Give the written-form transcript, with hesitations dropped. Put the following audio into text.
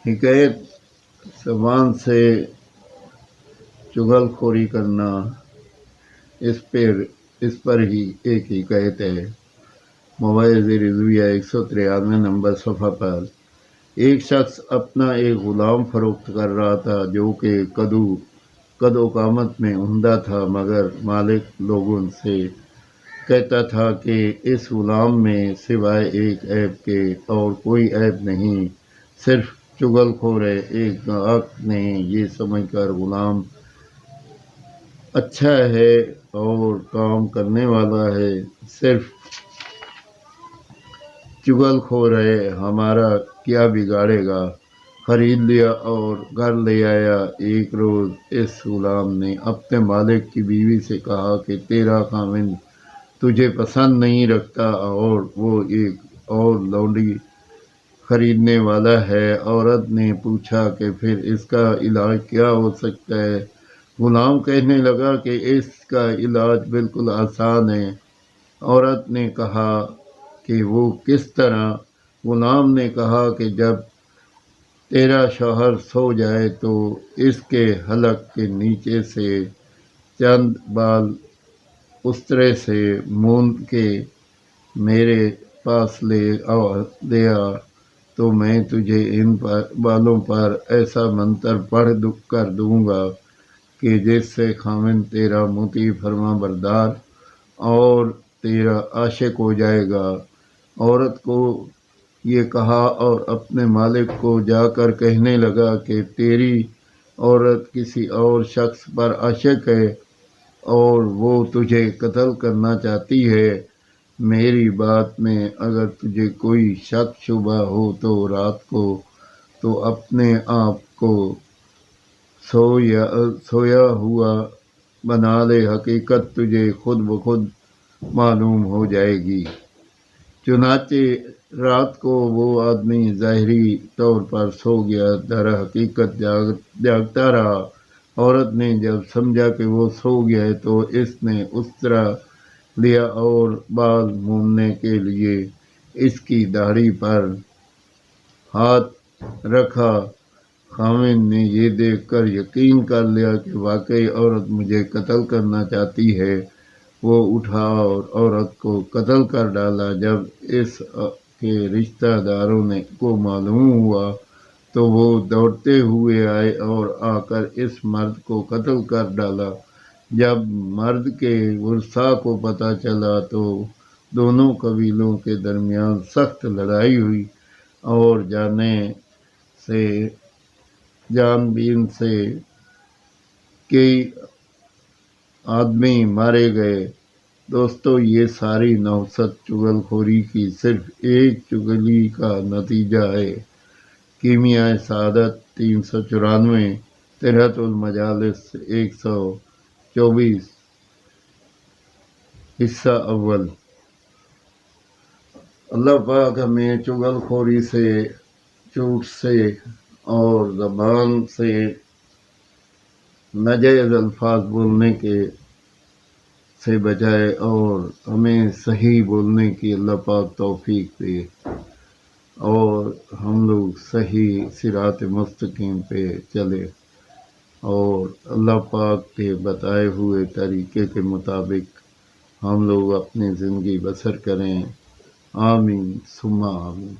حکایت زبان سے چغل خوری کرنا، اس پر ہی ایک حکایت ہے۔ مواعظ رضویہ 193 نمبر صفحہ پر ایک شخص اپنا ایک غلام فروخت کر رہا تھا جو کہ قد و قامت میں عمدہ تھا، مگر مالک لوگوں سے کہتا تھا کہ اس غلام میں سوائے ایک عیب کے اور کوئی عیب نہیں، صرف چغل خور ہے۔ ایک گاہک نے یہ سمجھ کر غلام اچھا ہے اور کام کرنے والا ہے، صرف چغل خور ہے، ہمارا کیا بگاڑے گا، خرید لیا اور گھر لے آیا۔ ایک روز اس غلام نے اپنے مالک کی بیوی سے کہا کہ تیرا خاوند تجھے پسند نہیں رکھتا اور وہ ایک اور لونڈی خریدنے والا ہے۔ عورت نے پوچھا کہ پھر اس کا علاج کیا ہو سکتا ہے؟ غلام کہنے لگا کہ اس کا علاج بالکل آسان ہے۔ عورت نے کہا کہ وہ کس طرح؟ غلام نے کہا کہ جب تیرا شوہر سو جائے تو اس کے حلق کے نیچے سے چند بال استرے سے موند کے میرے پاس لے آ تو میں تجھے ان بالوں پر ایسا منتر پڑھ کر دوں گا کہ جس سے خاوند تیرا مطیع فرما بردار اور تیرا عاشق ہو جائے گا۔ عورت کو یہ کہا اور اپنے مالک کو جا کر کہنے لگا کہ تیری عورت کسی اور شخص پر عاشق ہے اور وہ تجھے قتل کرنا چاہتی ہے۔ میری بات میں اگر تجھے کوئی شک شبہ ہو تو رات کو تو اپنے آپ کو سویا ہوا بنا لے، حقیقت تجھے خود بخود معلوم ہو جائے گی۔ چنانچہ رات کو وہ آدمی ظاہری طور پر سو گیا، در حقیقت جاگتا رہا۔ عورت نے جب سمجھا کہ وہ سو گیا ہے تو اس نے استرا لیا اور بال مومنے کے لیے اس کی داڑھی پر ہاتھ رکھا۔ خاوند نے یہ دیکھ کر یقین کر لیا کہ واقعی عورت مجھے قتل کرنا چاہتی ہے۔ وہ اٹھا اور عورت کو قتل کر ڈالا۔ جب اس کے رشتہ داروں کو معلوم ہوا تو وہ دوڑتے ہوئے آئے اور آ کر اس مرد کو قتل کر ڈالا۔ جب مرد کے ورثاء کو پتہ چلا تو دونوں قبیلوں کے درمیان سخت لڑائی ہوئی اور جان بین سے کئی آدمی مارے گئے۔ دوستو، یہ ساری نحوست چغل خوری کی صرف ایک چغلی کا نتیجہ ہے۔ کیمیائے سعادت 394، ترہت المجالس 124، حصہ اول۔ اللہ پاک ہمیں چغل خوری سے، جھوٹ سے اور زبان سے ناجائز الفاظ بولنے سے بچائے اور ہمیں صحیح بولنے کی اللہ پاک توفیق دے اور ہم لوگ صحیح صراط مستقیم پہ چلے اور اللہ پاک کے بتائے ہوئے طریقے کے مطابق ہم لوگ اپنی زندگی بسر کریں۔ آمین ثم آمین۔